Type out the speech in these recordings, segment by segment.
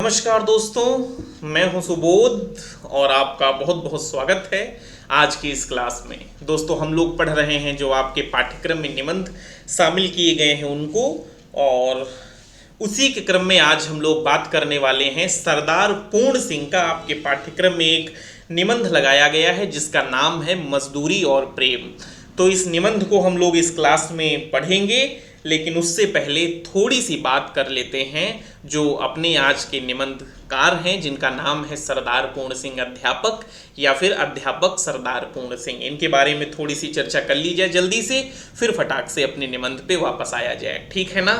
नमस्कार दोस्तों, मैं हूं सुबोध और आपका बहुत बहुत स्वागत है आज की इस क्लास में। दोस्तों, हम लोग पढ़ रहे हैं जो आपके पाठ्यक्रम में निबंध शामिल किए गए हैं उनको, और उसी के क्रम में आज हम लोग बात करने वाले हैं सरदार पूर्ण सिंह का। आपके पाठ्यक्रम में एक निबंध लगाया गया है जिसका नाम है मजदूरी और प्रेम। तो इस निबंध को हम लोग इस क्लास में पढ़ेंगे, लेकिन उससे पहले थोड़ी सी बात कर लेते हैं जो अपने आज के निबंधकार हैं, जिनका नाम है सरदार पूर्ण सिंह अध्यापक या फिर अध्यापक सरदार पूर्ण सिंह। इनके बारे में थोड़ी सी चर्चा कर ली जाए जल्दी से, फिर फटाक से अपने निबंध पे वापस आया जाए, ठीक है ना।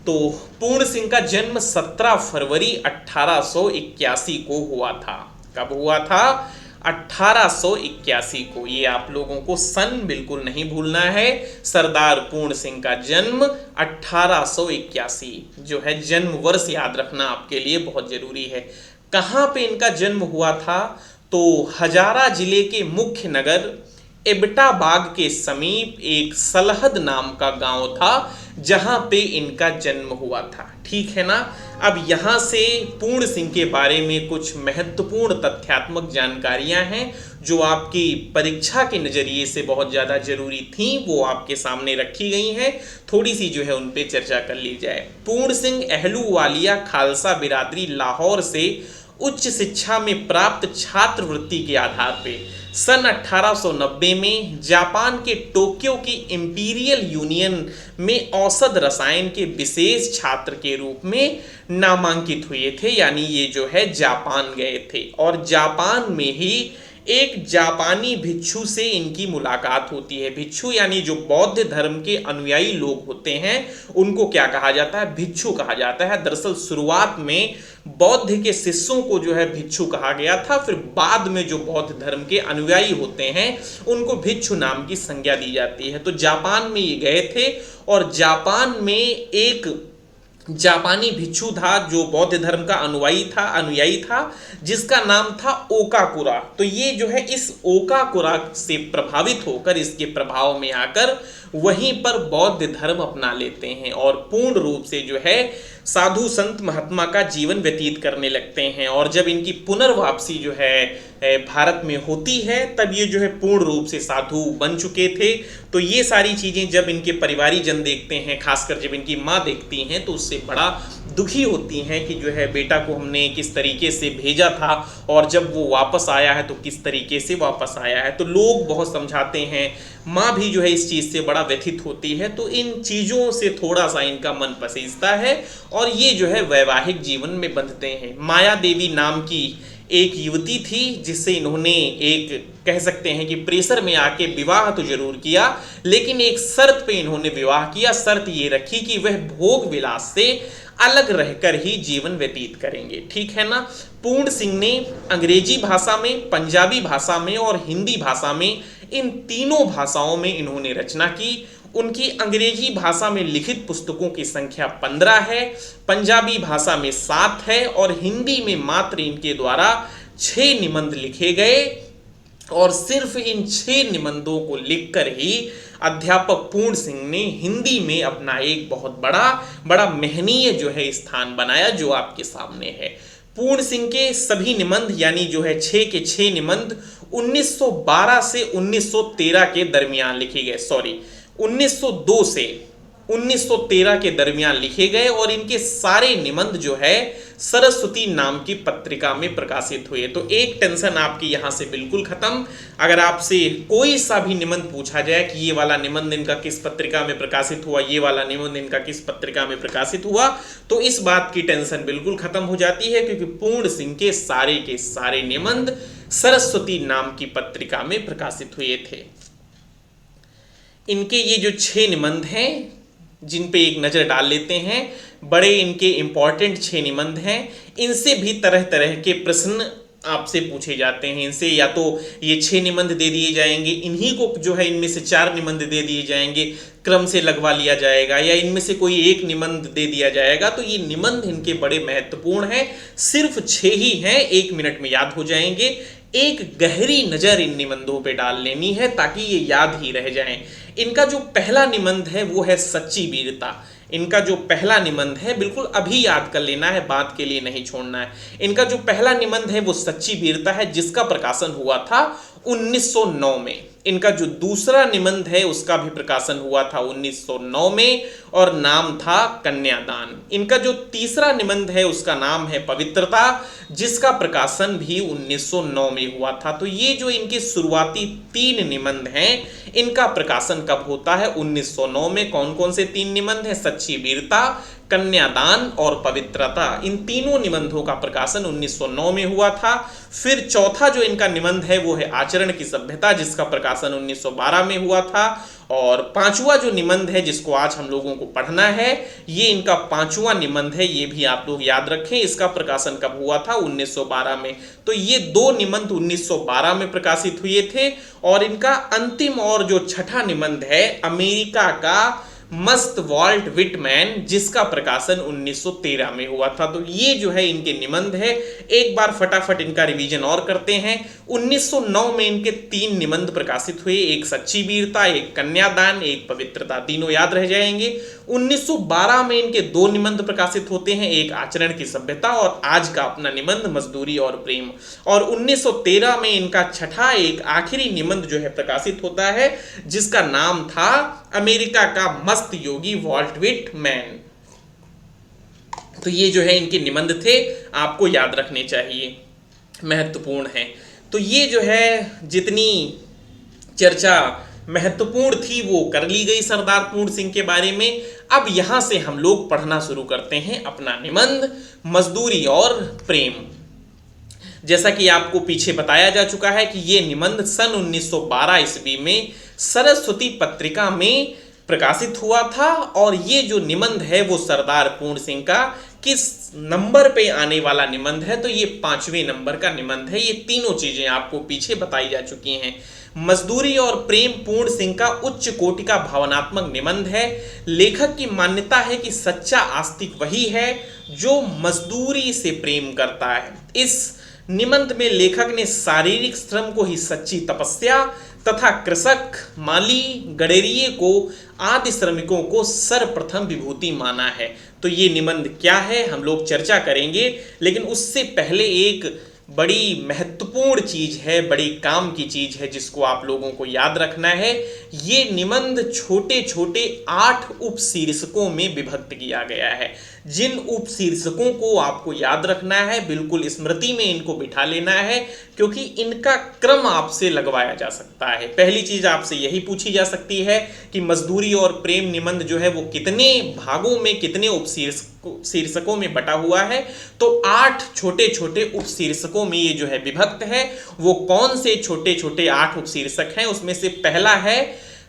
तो पूर्ण सिंह का जन्म 17 फरवरी 1881 को हुआ था। कब हुआ था? 1881 को। ये आप लोगों को सन बिल्कुल नहीं भूलना है। सरदार पूर्ण सिंह का जन्म 1881 जो है, जन्म वर्ष याद रखना आपके लिए बहुत जरूरी है। कहाँ पे इनका जन्म हुआ था? तो हजारा जिले के मुख्य नगर एबटाबाद के समीप एक सलहद नाम का गांव था जहां पे इनका जन्म हुआ था, ठीक है ना। अब यहां से पूर्ण सिंह के बारे में कुछ महत्वपूर्ण तथ्यात्मक जानकारियां हैं जो आपकी परीक्षा के नजरिए से बहुत ज्यादा जरूरी थी, वो आपके सामने रखी गई हैं। थोड़ी सी जो है उन पे चर्चा कर ली जाए। पूर्ण सिंह अहलूवालिया खालसा बिरादरी लाहौर से उच्च शिक्षा में प्राप्त छात्रवृत्ति के आधार पे सन 1890 में जापान के टोक्यो की इंपीरियल यूनियन में औषध रसायन के विशेष छात्र के रूप में नामांकित हुए थे। यानी ये जो है जापान गए थे, और जापान में ही एक जापानी भिक्षु से इनकी मुलाकात होती है। भिक्षु यानी जो बौद्ध धर्म के अनुयायी लोग होते हैं उनको क्या कहा जाता है? भिक्षु कहा जाता है। दरअसल शुरुआत में बौद्ध के शिष्यों को जो है भिक्षु कहा गया था, फिर बाद में जो बौद्ध धर्म के अनुयायी होते हैं उनको भिक्षु नाम की संज्ञा दी जाती है। तो जापान में ये गए थे, और जापान में एक जापानी भिक्षु था जो बौद्ध धर्म का अनुयायी था जिसका नाम था ओकाकुरा। तो ये जो है इस ओकाकुरा से प्रभावित होकर, इसके प्रभाव में आकर वहीं पर बौद्ध धर्म अपना लेते हैं और पूर्ण रूप से जो है साधु संत महात्मा का जीवन व्यतीत करने लगते हैं। और जब इनकी पुनर्वापसी जो है भारत में होती है, तब ये जो है पूर्ण रूप से साधु बन चुके थे। तो ये सारी चीजें जब इनके परिवारीजन देखते हैं, खासकर जब इनकी माँ देखती हैं, तो उससे बड़ा दुखी होती हैं कि जो है बेटा को हमने किस तरीके से भेजा था और जब वो वापस आया है तो किस तरीके से वापस आया है। तो लोग बहुत समझाते हैं, माँ भी जो है इस चीज़ से बड़ा व्यथित होती है। तो इन चीज़ों से थोड़ा सा इनका मन पसीजता है और ये जो है वैवाहिक जीवन में बंधते हैं। माया देवी नाम की एक युवती थी जिससे इन्होंने एक कह सकते हैं कि प्रेशर में आके विवाह तो जरूर किया, लेकिन एक शर्त पे इन्होंने विवाह किया। शर्त ये रखी कि वह भोग विलास से अलग रहकर ही जीवन व्यतीत करेंगे, ठीक है ना। पूर्ण सिंह ने अंग्रेजी भाषा में, पंजाबी भाषा में और हिंदी भाषा में, इन तीनों भाषाओं में इन्होंने रचना की। उनकी अंग्रेजी भाषा में लिखित पुस्तकों की संख्या 15 है, पंजाबी भाषा में 7 है और हिंदी में मात्र इनके द्वारा 6 निबंध लिखे गए। और सिर्फ इन 6 निबंधों को लिखकर ही अध्यापक पूर्ण सिंह ने हिंदी में अपना एक बहुत बड़ा महनीय जो है स्थान बनाया, जो आपके सामने है। पूर्ण सिंह के सभी निबंध यानी जो है 6 के 6 निबंध 1912 से 1913 के दरमियान लिखे गए, 1902 से 1913 के दरमियान लिखे गए, और इनके सारे निबंध जो है सरस्वती नाम की पत्रिका में प्रकाशित हुए। तो एक टेंशन आपकी यहां से बिल्कुल खत्म। अगर आपसे कोई सा भी निबंध पूछा जाए कि ये वाला निबंध इनका किस पत्रिका में प्रकाशित हुआ, ये वाला निबंध इनका किस पत्रिका में प्रकाशित हुआ, तो इस बात की टेंशन बिल्कुल खत्म हो जाती है, क्योंकि पूर्ण सिंह के सारे निबंध सरस्वती नाम की पत्रिका में प्रकाशित हुए थे। इनके ये जो 6 निबंध हैं जिन पे एक नज़र डाल लेते हैं, बड़े इनके इंपॉर्टेंट 6 निबंध हैं। इनसे भी तरह तरह के प्रश्न आपसे पूछे जाते हैं। इनसे या तो ये 6 निबंध दे दिए जाएंगे, इन्हीं को जो है इनमें से 4 निबंध दे दिए जाएंगे, क्रम से लगवा लिया जाएगा, या इनमें से कोई एक निबंध दे दिया जाएगा। तो ये निबंध इनके बड़े महत्वपूर्ण हैं। सिर्फ 6 ही हैं, 1 मिनट में याद हो जाएंगे। एक गहरी नज़र इन निबंधों पे डाल लेनी है ताकि ये याद ही रह जाएं। इनका जो पहला निबंध है वो है सच्ची वीरता। इनका जो पहला निबंध है, बिल्कुल अभी याद कर लेना है, बात के लिए नहीं छोड़ना है। इनका जो पहला निबंध है वो सच्ची वीरता है, जिसका प्रकाशन हुआ था 1909 में। इनका जो दूसरा निबंध है उसका भी प्रकाशन हुआ था 1909 में और नाम था कन्यादान। इनका जो तीसरा निबंध है उसका नाम है पवित्रता, जिसका प्रकाशन भी 1909 में हुआ था। तो ये जो इनके शुरुआती 3 निबंध हैं, इनका प्रकाशन कब होता है? 1909 में। कौन कौन से 3 निबंध हैं? सच्ची वीरता, कन्यादान और पवित्रता। इन तीनों निबंधों का प्रकाशन 1909 में हुआ था। फिर चौथा जो इनका निबंध है वो है आचरण की सभ्यता, जिसका प्रकाशन 1912 में हुआ था। और पांचवा जो निबंध है जिसको आज हम लोगों को पढ़ना है, ये इनका पांचवा निबंध है, ये भी आप लोग याद रखें। इसका प्रकाशन कब हुआ था? 1912 में। तो ये 2 निबंध 1912 में प्रकाशित हुए थे। और इनका अंतिम और जो छठा निबंध है, अमेरिका का मस्त वॉल्ट विटमैन, जिसका प्रकाशन 1913 में हुआ था। तो ये जो है इनके निबंध है। एक बार फटाफट इनका रिवीजन और करते हैं। 1909 में इनके 3 निबंध प्रकाशित हुए, एक सच्ची वीरता, एक कन्यादान, एक पवित्रता, तीनों याद रह जाएंगे। 1912 में इनके 2 निबंध प्रकाशित होते हैं, एक आचरण की सभ्यता और आज का अपना निबंध मजदूरी और प्रेम। और 1913 में इनका छठा एक आखिरी निबंध जो है प्रकाशित होता है, जिसका नाम था अमेरिका का मस्त योगी वॉल्ट विटमैन। तो ये जो है इनके निबंध थे, आपको याद रखने चाहिए, महत्वपूर्ण है। तो ये जो है जितनी चर्चा महत्वपूर्ण थी वो कर ली गई सरदार पूर्ण सिंह के बारे में। अब यहां से हम लोग पढ़ना शुरू करते हैं अपना निबंध मजदूरी और प्रेम। जैसा कि आपको पीछे बताया जा चुका है कि ये निबंध सन 1912 ईस्वी में सरस्वती पत्रिका में प्रकाशित हुआ था। और ये जो निबंध है वो सरदार पूर्ण सिंह का किस नंबर पे आने वाला निबंध है? तो ये 5वें नंबर का निबंध है। ये तीनों चीजें आपको पीछे बताई जा चुकी हैं। मजदूरी और प्रेम पूर्ण सिंह का उच्च कोटि का भावनात्मक निबंध है। लेखक की मान्यता है कि सच्चा आस्तिक वही है जो मजदूरी से प्रेम करता है। इस निबंध में लेखक ने शारीरिक श्रम को ही सच्ची तपस्या तथा कृषक, माली, गडेरिये को आदि श्रमिकों को सर्वप्रथम विभूति माना है। तो ये निबंध क्या है हम लोग चर्चा करेंगे, लेकिन उससे पहले एक बड़ी महत्वपूर्ण चीज है, बड़ी काम की चीज है जिसको आप लोगों को याद रखना है। ये निबंध छोटे छोटे 8 उपशीर्षकों में विभक्त किया गया है। जिन उपशीर्षकों को आपको याद रखना है, बिल्कुल स्मृति में इनको बिठा लेना है, क्योंकि इनका क्रम आपसे लगवाया जा सकता है। पहली चीज आपसे यही पूछी जा सकती है कि मजदूरी और प्रेम निबंध जो है वो कितने भागों में, कितने उपशीर्षकों में बटा हुआ है? तो 8 छोटे छोटे उपशीर्षकों में ये जो है विभक्त है। वो कौन से छोटे छोटे 8 उपशीर्षक हैं? उसमें से पहला है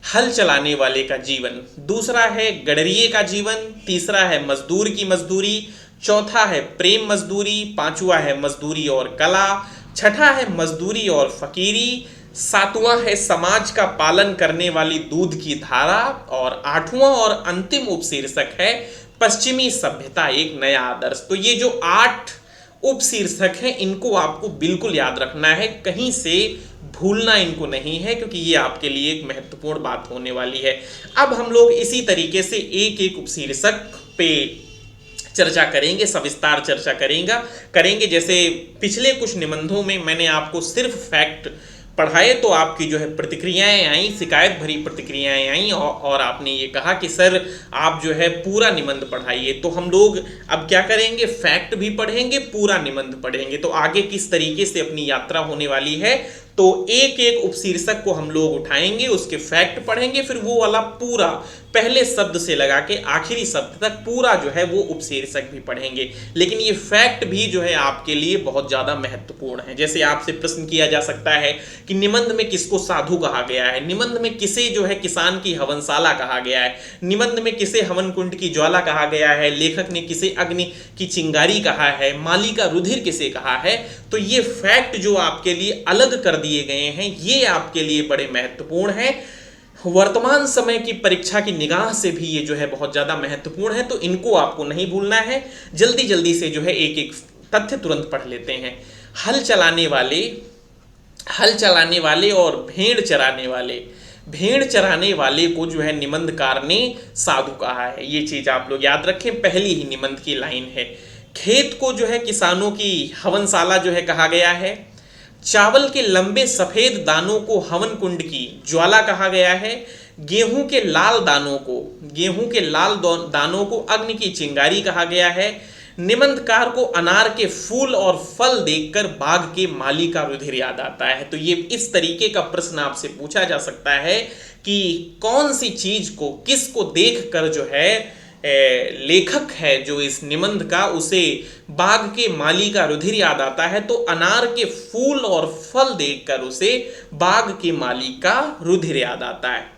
हल चलाने वाले का जीवन, दूसरा है गडरिये का जीवन, तीसरा है मजदूर की मजदूरी, चौथा है प्रेम मजदूरी, पांचवा है मजदूरी और कला, छठा है मजदूरी और फकीरी, सातवां है समाज का पालन करने वाली दूध की धारा, और 8वां और अंतिम उपशीर्षक है पश्चिमी सभ्यता एक नया आदर्श। तो ये जो 8 उपशीर्षक हैं इनको आपको बिल्कुल याद रखना है, कहीं से भूलना इनको नहीं है, क्योंकि ये आपके लिए एक महत्वपूर्ण बात होने वाली है। अब हम लोग इसी तरीके से एक एक उपशीर्षक पे चर्चा करेंगे, सविस्तार चर्चा करेंगे। जैसे पिछले कुछ निबंधों में मैंने आपको सिर्फ फैक्ट पढ़ाए तो आपकी जो है प्रतिक्रियाएं आई, शिकायत भरी प्रतिक्रियाएं आई और आपने ये कहा कि सर आप जो है पूरा निबंध पढ़ाइए। तो हम लोग अब क्या करेंगे, फैक्ट भी पढ़ेंगे, पूरा निबंध पढ़ेंगे। तो आगे किस तरीके से अपनी यात्रा होने वाली है, तो एक एक उपशीर्षक को हम लोग उठाएंगे, उसके फैक्ट पढ़ेंगे, फिर वो वाला पूरा पहले शब्द से लगा के आखिरी शब्द तक पूरा जो है वो उपशीर्षक भी पढ़ेंगे। लेकिन ये फैक्ट भी जो है आपके लिए बहुत ज़्यादा महत्वपूर्ण है। जैसे आपसे प्रश्न किया जा सकता है कि निबंध में किसको साधु कहा गया है, निबंध में किसे जो है किसान की हवनशाला कहा गया है, निबंध में किसे हवन कुंड की ज्वाला कहा गया है, लेखक ने किसे अग्नि की चिंगारी कहा है, माली का रुधिर किसे कहा है। तो ये फैक्ट जो आपके लिए अलग कर दिए गए हैं, ये आपके लिए बड़े महत्वपूर्ण हैं। वर्तमान समय की परीक्षा की निगाह से भी ये जो है बहुत ज़्यादा महत्वपूर्ण है, तो इनको आपको नहीं भूलना है। जल्दी जल्दी से जो है एक एक तथ्य तुरंत पढ़ लेते हैं। हल चलाने वाले और भेड़ चराने वाले। भेड़ चराने वाले को जो है निबंधकार ने साधु कहा है। ये चीज आप लोग याद रखें, पहली ही निबंध की लाइन है। खेत को जो है किसानों की हवनशाला जो है कहा गया है। चावल के लंबे सफेद दानों को हवन कुंड की ज्वाला कहा गया है। गेहूं के लाल दानों को अग्नि की चिंगारी कहा गया है। निबंधकार को अनार के फूल और फल देखकर बाग के माली का रुधिर याद आता है। तो ये इस तरीके का प्रश्न आपसे पूछा जा सकता है कि कौन सी चीज को, किसको देखकर जो है लेखक है जो इस निबंध का, उसे बाग के माली का रुधिर याद आता है। तो अनार के फूल और फल देखकर उसे बाग के माली का रुधिर याद आता है।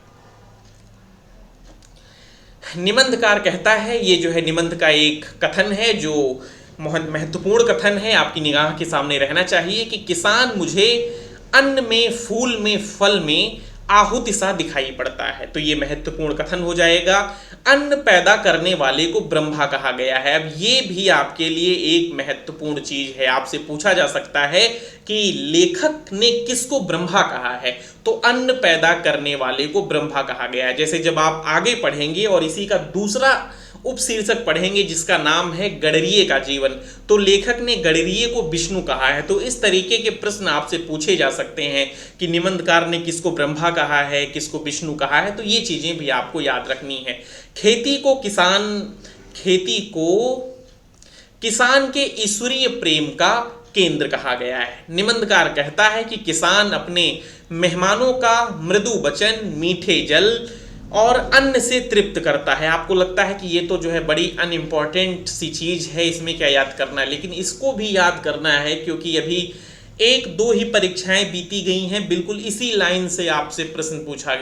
निबंधकार कहता है, ये जो है निबंध का एक कथन है जो महत्वपूर्ण कथन है, आपकी निगाह के सामने रहना चाहिए कि किसान मुझे अन्न में, फूल में, फल में आहुति सा दिखाई पड़ता है। तो ये महत्वपूर्ण कथन हो जाएगा। अन्न पैदा करने वाले को ब्रह्मा कहा गया है। अब ये भी आपके लिए एक महत्वपूर्ण चीज है, आपसे पूछा जा सकता है कि लेखक ने किसको ब्रह्मा कहा है। तो अन्न पैदा करने वाले को ब्रह्मा कहा गया है। जैसे जब आप आगे पढ़ेंगे और इसी का दूसरा उपशीर्षक पढ़ेंगे जिसका नाम है गडरिये का जीवन, तो लेखक ने गडरिये को विष्णु कहा है। तो इस तरीके के प्रश्न आपसे पूछे जा सकते हैं कि निबंधकार ने किसको ब्रह्मा कहा है, किसको विष्णु कहा है। तो ये चीजें भी आपको याद रखनी है। खेती को किसान के ईश्वरीय प्रेम का केंद्र कहा गया है। निबंधकार कहता है कि किसान अपने मेहमानों का मृदु वचन, मीठे जल और अन्न से तृप्त करता है। आपको लगता है कि ये तो जो है बड़ी अनइम्पॉर्टेंट सी चीज है, इसमें क्या याद करना है, लेकिन इसको भी याद करना है क्योंकि अभी 1-2 ही परीक्षाएं बीती गई हैं। बिल्कुल इसी लाइन से आपसे प्रश्न पूछा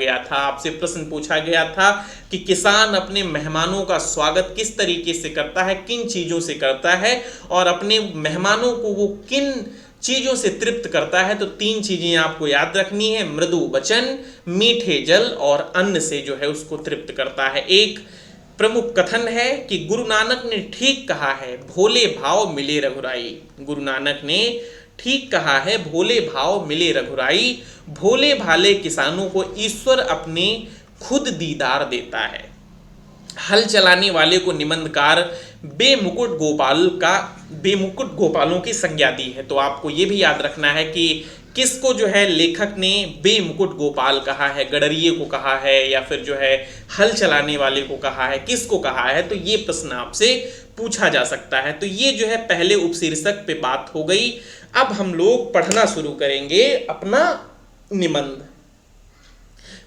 गया था कि किसान अपने मेहमानों का स्वागत किस तरीके से करता है, किन चीजों से करता है और अपने मेहमानों को वो किन चीजों से तृप्त करता है। तो 3 चीजें आपको याद रखनी है, मृदु वचन, मीठे जल और अन्न से जो है उसको तृप्त करता है। एक प्रमुख कथन है कि गुरु नानक ने ठीक कहा है, भोले भाव मिले रघुराई। गुरु नानक ने ठीक कहा है, भोले भाव मिले रघुराई। भोले भाले किसानों को ईश्वर अपने खुद दीदार देता है। हल चलाने वाले को निबंधकार बेमुकुट गोपालों की संज्ञा दी है। तो आपको ये भी याद रखना है कि किसको जो है लेखक ने बेमुकुट गोपाल कहा है, गडरिये को कहा है या फिर जो है हल चलाने वाले को कहा है, किसको कहा है। तो ये प्रश्न आपसे पूछा जा सकता है। तो ये जो है पहले उपशीर्षक पे बात हो गई। अब हम लोग पढ़ना शुरू करेंगे अपना निबंध।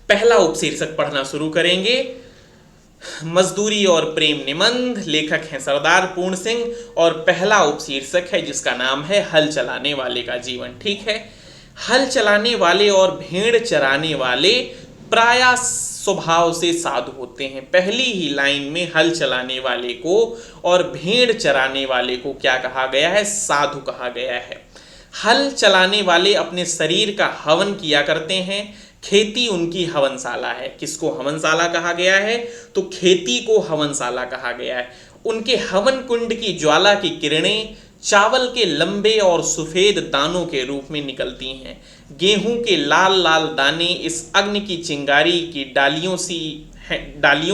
पहला उपशीर्षक पढ़ना शुरू करेंगे, मजदूरी और प्रेम निबंध। लेखक हैं सरदार पूर्ण सिंह और पहला उपशीर्षक है जिसका नाम है हल चलाने वाले का जीवन। ठीक है, हल चलाने वाले और भेड़ चराने वाले प्रायः स्वभाव से साधु होते हैं। पहली ही लाइन में हल चलाने वाले को और भेड़ चराने वाले को क्या कहा गया है, साधु कहा गया है। हल चलाने वाले अपने शरीर का हवन किया करते हैं। खेती उनकी हवनशाला है। किसको हवनशाला कहा गया है, तो खेती को हवनशाला कहा गया है। उनके हवन कुंड की ज्वाला की किरणें चावल के लंबे और सफेद दानों के रूप में निकलती हैं। गेहूं के लाल लाल दाने इस अग्नि की चिंगारी की डालियों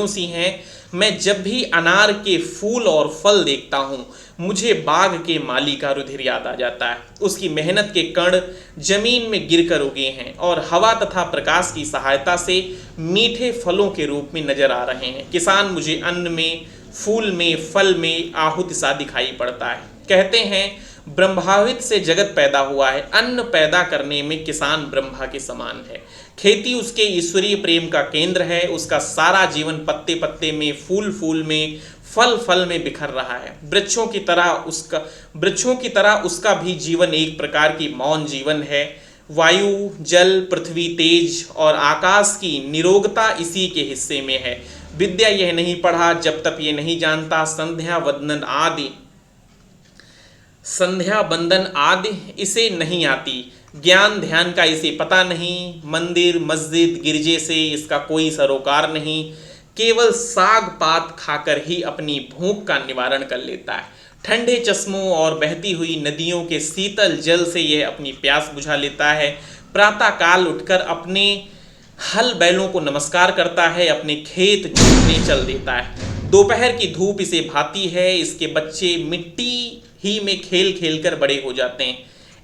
सी हैं। मैं जब भी अनार के फूल और फल देखता हूँ मुझे बाग के माली का रुधिर याद आ जाता है। उसकी मेहनत के कण जमीन में गिरकर उगे हैं और हवा तथा प्रकाश की सहायता से मीठे फलों के रूप में नजर आ रहे हैं। किसान मुझे अन्न में, फूल में, फल में आहुति सा दिखाई पड़ता है। कहते हैं ब्रह्मावित से जगत पैदा हुआ है। अन्न पैदा करने में किसान ब्रह्मा के समान है। खेती उसके ईश्वरीय प्रेम का केंद्र है। उसका सारा जीवन पत्ते पत्ते में, फूल फूल में, फल फल में बिखर रहा है। वृक्षों की तरह उसका भी जीवन एक प्रकार की मौन जीवन है। वायु, जल, पृथ्वी, तेज और आकाश की निरोगता इसी के हिस्से में है। विद्या यह नहीं पढ़ा, जब तक ये नहीं जानता, संध्या बंदन आदि इसे नहीं आती। ज्ञान ध्यान का इसे पता नहीं। मंदिर, मस्जिद, गिरजे से इसका कोई सरोकार नहीं। केवल साग पात खाकर ही अपनी भूख का निवारण कर लेता है। ठंडे चश्मों और बहती हुई नदियों के शीतल जल से यह अपनी प्यास बुझा लेता है। प्रातः काल उठकर अपने हल बैलों को नमस्कार करता है, अपने खेत जोतने चल देता है। दोपहर की धूप इसे भाती है, इसके बच्चे मिट्टी ही में खेल खेल कर बड़े हो जाते हैं।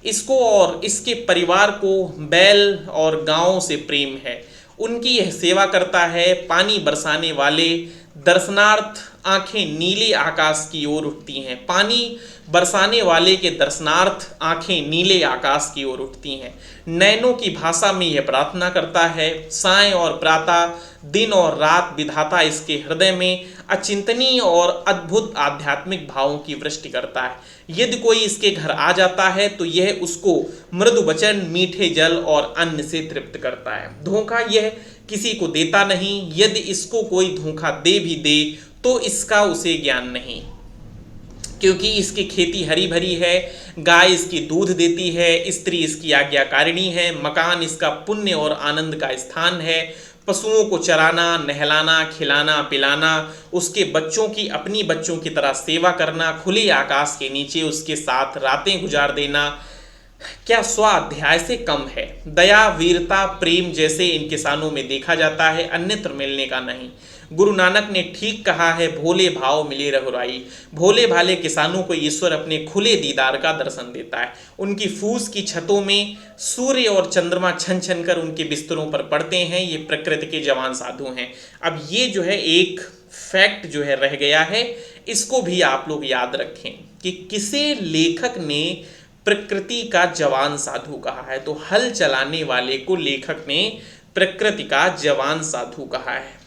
इसको और इसके परिवार को बैल और गायों से प्रेम है। उनकी यह सेवा करता है। पानी बरसाने वाले दर्शनार्थ आंखें नीले आकाश की ओर उठती हैं। पानी बरसाने वाले के दर्शनार्थ आंखें नीले आकाश की ओर उठती हैं। नैनों की भाषा में यह प्रार्थना करता है। साय और प्रातः, दिन और रात विधाता इसके हृदय में अचिंतनीय और अद्भुत आध्यात्मिक भावों की वृष्टि करता है। यदि कोई इसके घर आ जाता है तो यह उसको मृदु वचन, मीठे जल और अन्न से तृप्त करता है। धोखा यह किसी को देता नहीं। यदि इसको कोई धोखा दे भी दे तो इसका उसे ज्ञान नहीं, क्योंकि इसकी खेती हरी भरी है। गाय इसकी दूध देती है, स्त्री इसकी आज्ञाकारिणी है, मकान इसका पुण्य और आनंद का स्थान है। पशुओं को चराना, नहलाना, खिलाना, पिलाना, उसके बच्चों की अपनी बच्चों की तरह सेवा करना, खुले आकाश के नीचे उसके साथ रातें गुजार देना, क्या स्वाध्याय से कम है। दया, वीरता, प्रेम जैसे इन किसानों में देखा जाता है, अन्यत्र मिलने का नहीं। गुरु नानक ने ठीक कहा है, भोले भाव मिले रघुराई। भोले भाले किसानों को ईश्वर अपने खुले दीदार का दर्शन देता है। उनकी फूस की छतों में सूर्य और चंद्रमा छन छन कर उनके बिस्तरों पर पड़ते हैं। ये प्रकृति के जवान साधु हैं। अब ये जो है एक फैक्ट जो है रह गया है, इसको भी आप लोग याद रखें कि किसे लेखक ने प्रकृति का जवान साधु कहा है। तो हल चलाने वाले को लेखक ने प्रकृति का जवान साधु कहा है।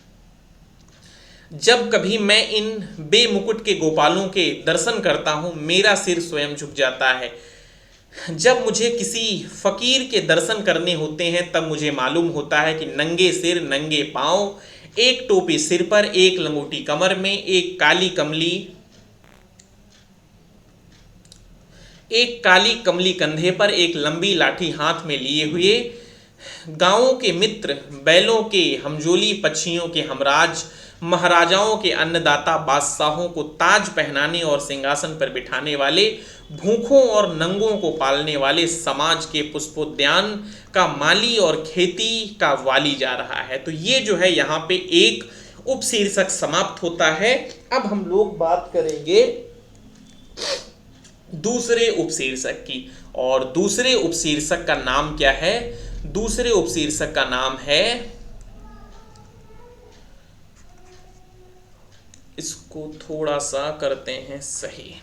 जब कभी मैं इन बेमुकुट के गोपालों के दर्शन करता हूं, मेरा सिर स्वयं झुक जाता है। जब मुझे किसी फकीर के दर्शन करने होते हैं तब मुझे मालूम होता है कि नंगे सिर, नंगे पांव, एक टोपी सिर पर, एक लंगोटी कमर में, एक काली कमली कंधे पर, एक लंबी लाठी हाथ में लिए हुए, गांवों के मित्र, बैलों के हमजोली, पक्षियों के हमराज, महाराजाओं के अन्नदाता, बादशाहों को ताज पहनाने और सिंहासन पर बिठाने वाले, भूखों और नंगों को पालने वाले, समाज के पुष्पोद्यान का माली और खेती का वाली जा रहा है। तो ये जो है यहाँ पे एक उपशीर्षक समाप्त होता है। अब हम लोग बात करेंगे दूसरे उपशीर्षक की, और दूसरे उपशीर्षक का नाम क्या है? दूसरे उपशीर्षक का नाम है, इसको थोड़ा सा करते हैं सही।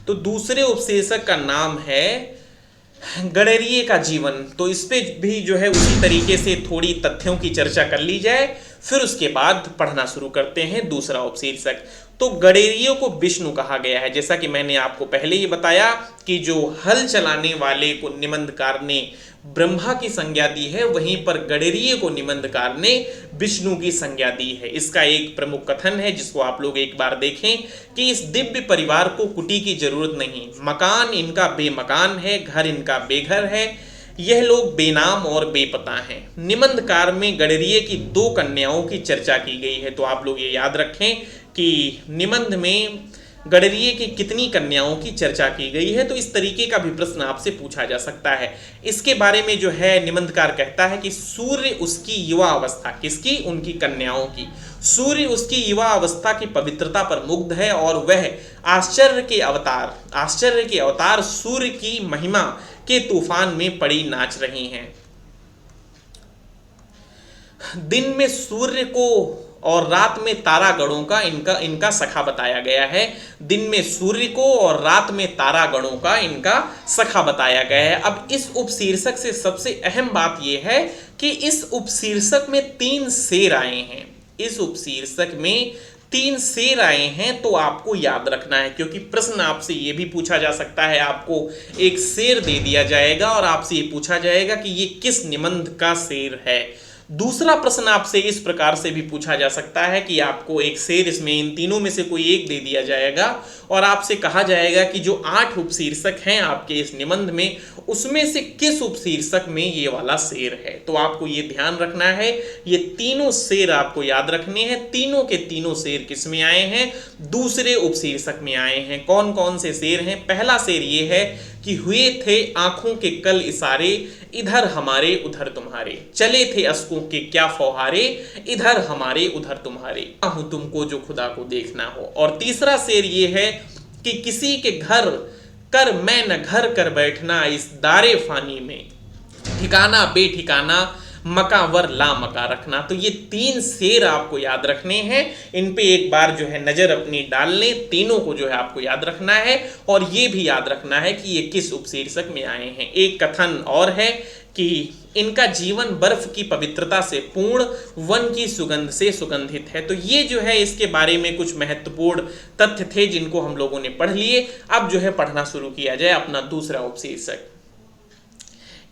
तो दूसरे उपशीर्षक का नाम है गडरिये का जीवन। तो इस पे भी जो है उसी तरीके से थोड़ी तथ्यों की चर्चा कर ली जाए, फिर उसके बाद पढ़ना शुरू करते हैं दूसरा उपशीर्षक। तो गडेरियों को विष्णु कहा गया है। जैसा कि मैंने आपको पहले ही बताया कि जो हल चलाने वाले को निबंधकार ने ब्रह्मा की संज्ञा दी है, वहीं पर गडेरिये को निबंधकार ने विष्णु की संज्ञा दी है। इसका एक प्रमुख कथन है जिसको आप लोग एक बार देखें कि इस दिव्य परिवार को कुटी की जरूरत नहीं, मकान इनका बेमकान है, घर इनका बेघर है, यह लोग बेनाम और बेपता हैं। निबंधकार में गडरिये की 2 कन्याओं की चर्चा की गई है। तो आप लोग ये याद रखें कि निबंध में गडरिये की कितनी कन्याओं की चर्चा की गई है। तो इस तरीके का भी प्रश्न आपसे पूछा जा सकता है। इसके बारे में जो है निबंधकार कहता है कि सूर्य उसकी युवा अवस्था, किसकी? उनकी कन्याओं की। सूर्य उसकी युवा अवस्था की पवित्रता पर मुग्ध है और वह आश्चर्य के अवतार सूर्य की महिमा के तूफान में पड़ी नाच रही हैं। दिन में सूर्य को और रात में तारागणों का इनका सखा बताया गया है। दिन में सूर्य को और रात में तारागणों का इनका सखा बताया गया है। अब इस उपशीर्षक से सबसे अहम बात यह है कि इस उपशीर्षक में 3 शेर आए हैं। इस उपशीर्षक में 3 शेर आए हैं। तो आपको याद रखना है, क्योंकि प्रश्न आपसे ये भी पूछा जा सकता है। आपको एक शेर दे दिया जाएगा और आपसे ये पूछा जाएगा कि ये किस निबंध का शेर है। दूसरा प्रश्न आपसे इस प्रकार से भी पूछा जा सकता है कि आपको एक शेर, इसमें इन तीनों में से कोई एक दे दिया जाएगा और आपसे कहा जाएगा कि जो 8 उपशीर्षक हैं आपके इस निबंध में, उसमें से किस उपशीर्षक में ये वाला शेर है। तो आपको ये ध्यान रखना है, ये तीनों शेर आपको याद रखने हैं। तीनों के तीनों शेर किस में आए हैं? दूसरे उपशीर्षक में आए हैं। कौन कौन से शेर हैं? पहला शेर ये है, कि हुए थे आंखों के कल इशारे, इधर हमारे उधर तुम्हारे, चले थे अश्कों के क्या फौहारे, इधर हमारे उधर तुम्हारे, हूं तुमको जो खुदा को देखना हो। और तीसरा शेर ये है कि किसी के घर कर मैं न घर कर बैठना, इस दारे फानी में ठिकाना बेठिकाना, मकावर ला मका रखना। तो ये 3 शेर आपको याद रखने हैं, इन पे एक बार जो है नजर अपनी डाल लें, तीनों को जो है आपको याद रखना है। और ये भी याद रखना है कि ये किस उपशीर्षक में आए हैं। एक कथन और है कि इनका जीवन बर्फ की पवित्रता से पूर्ण, वन की सुगंध से सुगंधित है। तो ये जो है इसके बारे में कुछ महत्वपूर्ण तथ्य थे जिनको हम लोगों ने पढ़ लिए। अब जो है पढ़ना शुरू किया जाए अपना दूसरा उपशीर्षक।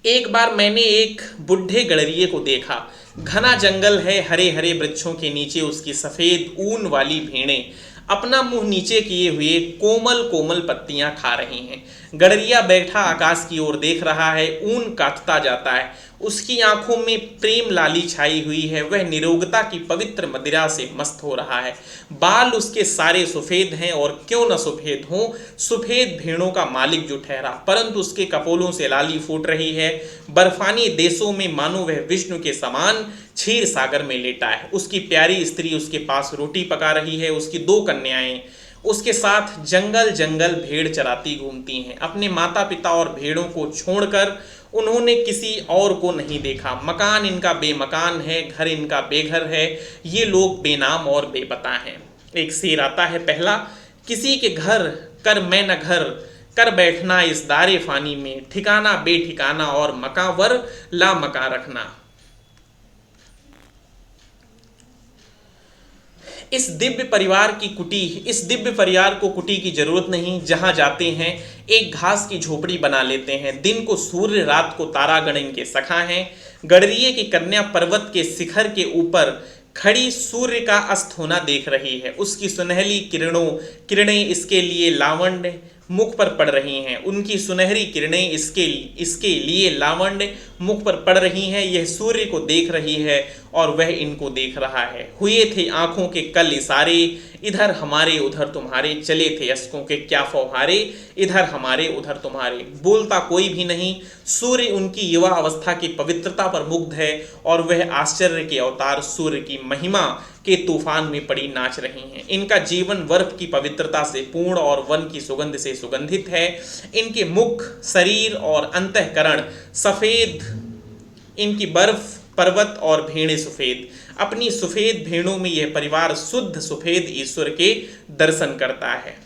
एक बार मैंने एक बुढ़े गडरिये को देखा, घना जंगल है, हरे हरे वृक्षों के नीचे उसकी सफेद ऊन वाली भेड़ें अपना मुंह नीचे किए हुए कोमल कोमल पत्तियां खा रही हैं। गडरिया बैठा आकाश की ओर देख रहा है, ऊन काटता जाता है, उसकी आंखों में प्रेम लाली छाई हुई है, वह निरोगता की पवित्र मदिरा से मस्त हो रहा है। बाल उसके सारे सफेद हैं, और क्यों न सफेद हों, सफेद भेड़ों का मालिक जो ठहरा, परंतु उसके कपोलों से लाली फूट रही है। बर्फानी देशों में मानो वह विष्णु के समान क्षीर सागर में लेटा है। उसकी प्यारी स्त्री उसके पास रोटी पका रही है, उसकी 2 कन्याएं उसके साथ जंगल जंगल भेड़ चराती घूमती हैं। अपने माता पिता और भेड़ों को छोड़कर उन्होंने किसी और को नहीं देखा। मकान इनका बेमकान है, घर इनका बेघर है, ये लोग बेनाम और बेपता हैं। एक शेर आता है पहला, किसी के घर कर मैं न घर कर बैठना, इस दारे फानी में ठिकाना बेठिकाना, और मकावर ला मका रखना। इस दिव्य परिवार को कुटी की जरूरत नहीं। जहां जाते हैं एक घास की झोपड़ी बना लेते हैं। दिन को सूर्य, रात को तारागण इनके सखा हैं। गडरिये की कन्या पर्वत के शिखर के ऊपर खड़ी सूर्य का अस्त होना देख रही है। उसकी सुनहली किरणें इसके लिए लावण्य मुख पर पड़ रही हैं। उनकी सुनहरी किरणें इसके लिए लावण्य मुख पर पड़ रही हैं। यह सूर्य को देख रही है और वह इनको देख रहा है। हुए थे आंखों के कल इशारे, इधर हमारे उधर तुम्हारे, चले थे अश्कों के क्या फौहारे, इधर हमारे उधर तुम्हारे। बोलता कोई भी नहीं। सूर्य उनकी युवा अवस्था की पवित्रता पर मुग्ध है, और वह आश्चर्य के अवतार सूर्य की महिमा के तूफान में पड़ी नाच रही हैं। इनका जीवन बर्फ की पवित्रता से पूर्ण और वन की सुगंध से सुगंधित है। इनके मुख, शरीर और अंतःकरण सफेद, इनकी बर्फ, पर्वत और भेड़ें सफेद। अपनी सफेद भेड़ों में यह परिवार शुद्ध सफेद ईश्वर के दर्शन करता है।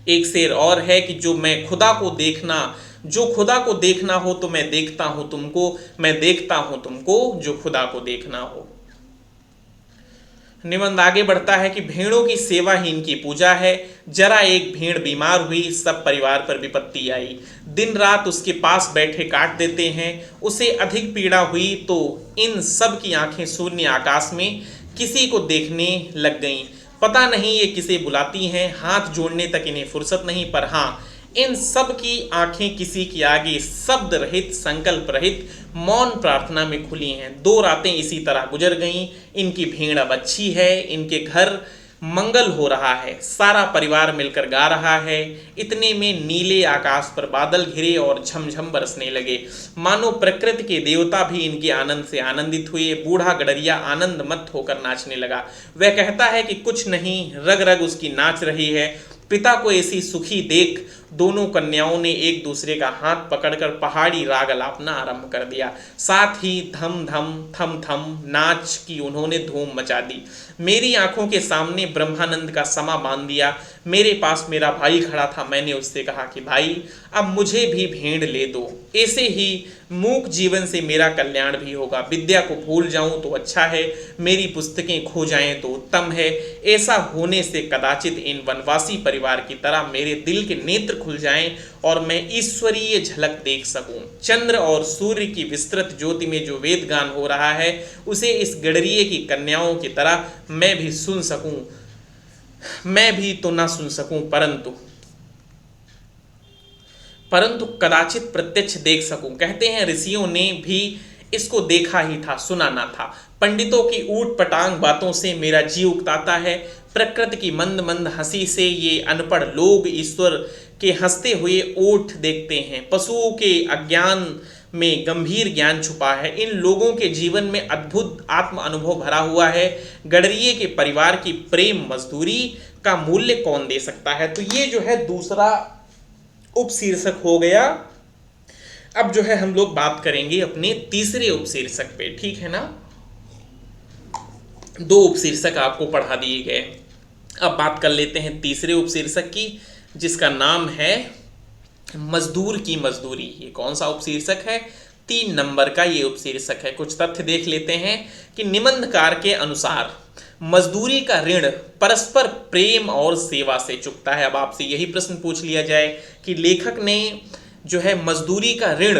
एक शेर और है कि जो खुदा को देखना हो तो मैं देखता हूं तुमको, मैं देखता हूं तुमको जो खुदा को देखना हो। निबंध आगे बढ़ता है कि भेड़ों की सेवा ही इनकी पूजा है। जरा एक भेड़ बीमार हुई, सब परिवार पर विपत्ति आई। दिन रात उसके पास बैठे काट देते हैं। उसे अधिक पीड़ा हुई तो इन सब की आंखें शून्य आकाश में किसी को देखने लग गईं। पता नहीं ये किसे बुलाती हैं, हाथ जोड़ने तक इन्हें फुर्सत नहीं, पर हाँ, इन सब की आंखें किसी की आगे शब्द रहित, संकल्प रहित, मौन प्रार्थना में खुली हैं। 2 रातें इसी तरह गुजर गईं। इनकी भेड़ अब अच्छी है, इनके घर मंगल हो रहा है, सारा परिवार मिलकर गा रहा है। इतने में नीले आकाश पर बादल घिरे और झमझम बरसने लगे, मानो प्रकृति के देवता भी इनके आनंद से आनंदित हुए। बूढ़ा गडरिया आनंद मत होकर नाचने लगा। वह कहता है कि कुछ नहीं, रग रग उसकी नाच रही है। पिता को ऐसी सुखी देख दोनों कन्याओं ने एक दूसरे का हाथ पकड़कर पहाड़ी राग अलापना आरंभ कर दिया। साथ ही धम धम थम थम नाच की उन्होंने धूम मचा दी। मेरी आंखों के सामने ब्रह्मानंद का समा बांध दिया। मेरे पास मेरा भाई खड़ा था। मैंने उससे कहा कि भाई, अब मुझे भी भेड़ ले दो, ऐसे ही मूक जीवन से मेरा कल्याण भी होगा। विद्या को भूल जाऊं तो अच्छा है, मेरी पुस्तकें खो जाएं तो उत्तम है। ऐसा होने से कदाचित इन वनवासी परिवार की तरह मेरे दिल के नेत्र खुल जाएं और मैं ईश्वरीय झलक देख सकूं। चंद्र और सूर्य की विस्तृत ज्योति में जो वेद गान हो रहा है, उसे इस गडरिये की कन्याओं की तरह मैं भी सुन सकूं। मैं भी तो ना सुन सकूं, परंतु कदाचित प्रत्यक्ष देख सकूं। कहते हैं ऋषियों ने भी इसको देखा ही था, सुना ना था। पंडितों की ऊट पटांग बातों से मेरा जी उकताता है, प्रकृति की मंद मंद हंसी से ये अनपढ़ लोग ईश्वर के हंसते हुए ओठ देखते हैं। पशुओं के अज्ञान में गंभीर ज्ञान छुपा है। इन लोगों के जीवन में अद्भुत आत्म अनुभव भरा हुआ है। गडरिये के परिवार की प्रेम मजदूरी का मूल्य कौन दे सकता है। तो ये जो है दूसरा उपशीर्षक हो गया। अब जो है हम लोग बात करेंगे अपने तीसरे उपशीर्षक पे, ठीक है ना। दो उपशीर्षक आपको पढ़ा दिए गए, अब बात कर लेते हैं तीसरे उपशीर्षक की, जिसका नाम है मजदूर की मजदूरी। ये कौन सा उपशीर्षक है? 3 नंबर का ये उपशीर्षक है। कुछ तथ्य देख लेते हैं कि निबंधकार के अनुसार मजदूरी का ऋण परस्पर प्रेम और सेवा से चुकता है। अब आपसे यही प्रश्न पूछ लिया जाए कि लेखक ने जो है मजदूरी का ऋण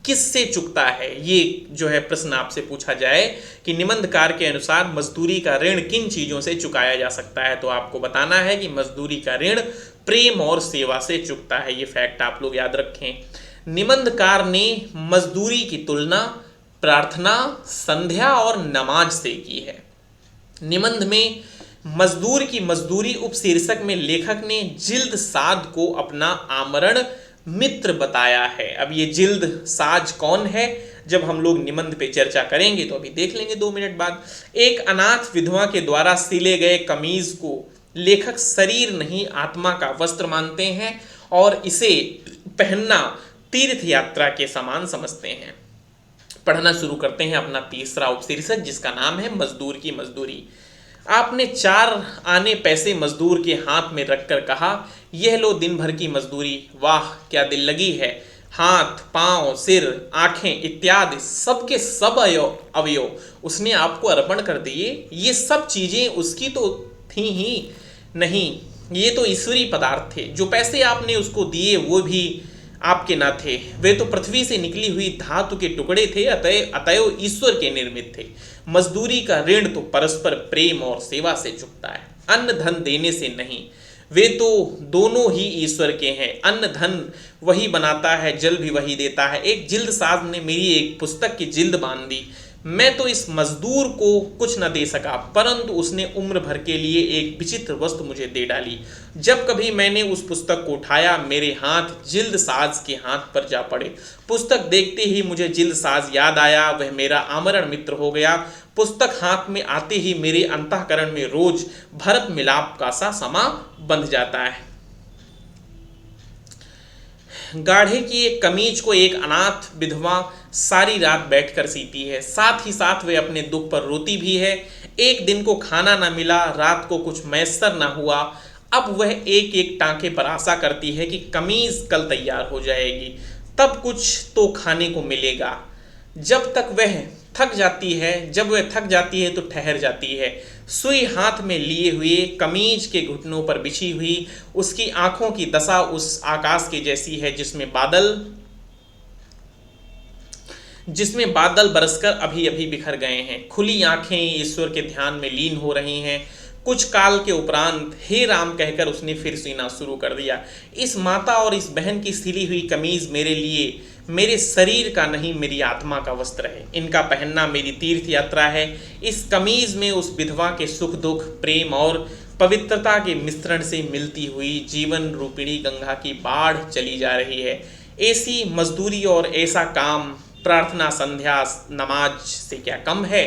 किससे चुकता है, ये जो है प्रश्न आपसे पूछा जाए कि निबंधकार के अनुसार मजदूरी का ऋण किन चीज़ों से चुकाया जा सकता है, तो आपको बताना है कि मजदूरी का ऋण प्रेम और सेवा से चुकता है। ये फैक्ट आप लोग याद रखें। निबंधकार ने मजदूरी की तुलना प्रार्थना, संध्या और नमाज से की है। निबंध में मजदूर की मजदूरी उपशीर्षक में लेखक ने जिल्द साध को अपना आमरण मित्र बताया है। अब ये जिल्द साज कौन है, जब हम लोग निबंध पे चर्चा करेंगे तो अभी देख लेंगे 2 मिनट बाद। एक अनाथ विधवा के द्वारा सिले गए कमीज को लेखक शरीर नहीं आत्मा का वस्त्र मानते हैं और इसे पहनना तीर्थ यात्रा के समान समझते हैं। पढ़ना शुरू करते हैं अपना तीसरा उपशीर्षक, जिसका नाम है मजदूर की मजदूरी। आपने 4 आने पैसे मजदूर के हाथ में रखकर कहा, यह लो दिन भर की मजदूरी। वाह क्या दिल लगी है। हाथ, पांव, सिर, आंखें इत्यादि सबके सब अवयव उसने आपको अर्पण कर दिए। ये सब चीजें उसकी तो थी ही नहीं, ये तो ईश्वरीय पदार्थ थे। जो पैसे आपने उसको दिए वो भी आपके ना थे, वे तो पृथ्वी से निकली हुई धातु के टुकड़े थे, अतएव ईश्वर के निर्मित थे। मजदूरी का ऋण तो परस्पर प्रेम और सेवा से चुकता है, अन्न धन देने से नहीं। वे तो दोनों ही ईश्वर के हैं। अन्न धन वही बनाता है, जल भी वही देता है। एक जिल्द साहब ने मेरी एक पुस्तक की जिल्द बांध दी। मैं तो इस मजदूर को कुछ न दे सका, परंतु उसने उम्र भर के लिए एक विचित्र वस्तु मुझे दे डाली। जब कभी मैंने उस पुस्तक को उठाया, मेरे हाथ जिल्द साज के हाथ पर जा पड़े। पुस्तक देखते ही मुझे जिल्द साज याद आया, वह मेरा आमरण मित्र हो गया। पुस्तक हाथ में आते ही मेरे अंतःकरण में रोज भरत मिलाप का सा समा बंध जाता है। गाढ़े की एक कमीज को एक अनाथ विधवा सारी रात बैठकर सीती है, साथ ही साथ वे अपने दुख पर रोती भी है। एक दिन को खाना ना मिला, रात को कुछ मैसर ना हुआ। अब वह एक एक टांके पर आशा करती है कि कमीज कल तैयार हो जाएगी, तब कुछ तो खाने को मिलेगा। जब वह थक जाती है तो ठहर जाती है। सुई हाथ में लिए हुए कमीज के घुटनों पर बिछी हुई उसकी आंखों की दशा उस आकाश की जैसी है जिसमें बादल बरसकर अभी अभी बिखर गए हैं। खुली आंखें ईश्वर के ध्यान में लीन हो रही हैं। कुछ काल के उपरांत हे राम कहकर उसने फिर सीना शुरू कर दिया। इस माता और इस बहन की सिली हुई कमीज मेरे लिए मेरे शरीर का नहीं, मेरी आत्मा का वस्त्र है। इनका पहनना मेरी तीर्थ यात्रा है। इस कमीज में उस विधवा के सुख दुख, प्रेम और पवित्रता के मिश्रण से मिलती हुई जीवन रूपिणी गंगा की बाढ़ चली जा रही है। ऐसी मजदूरी और ऐसा काम प्रार्थना, संध्या, नमाज से क्या कम है।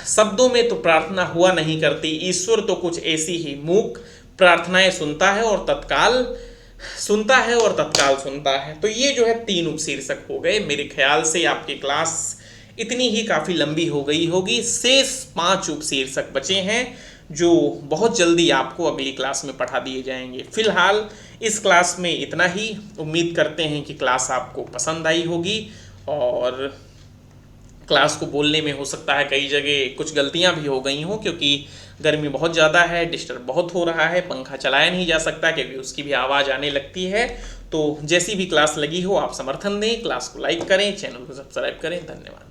शब्दों में तो प्रार्थना हुआ नहीं करती, ईश्वर तो कुछ ऐसी ही मूक प्रार्थनाएं सुनता है और तत्काल सुनता है। तो ये जो है 3 उपशीर्षक हो गए। मेरे ख्याल से आपकी क्लास इतनी ही काफ़ी लंबी हो गई होगी। शेष 5 उपशीर्षक बचे हैं जो बहुत जल्दी आपको अगली क्लास में पढ़ा दिए जाएंगे। फिलहाल इस क्लास में इतना ही। उम्मीद करते हैं कि क्लास आपको पसंद आई होगी और क्लास को बोलने में हो सकता है कई जगह कुछ गलतियां भी हो गई हों, क्योंकि गर्मी बहुत ज़्यादा है, डिस्टर्ब बहुत हो रहा है, पंखा चलाया नहीं जा सकता क्योंकि उसकी भी आवाज़ आने लगती है। तो जैसी भी क्लास लगी हो आप समर्थन दें, क्लास को लाइक करें, चैनल को सब्सक्राइब करें। धन्यवाद।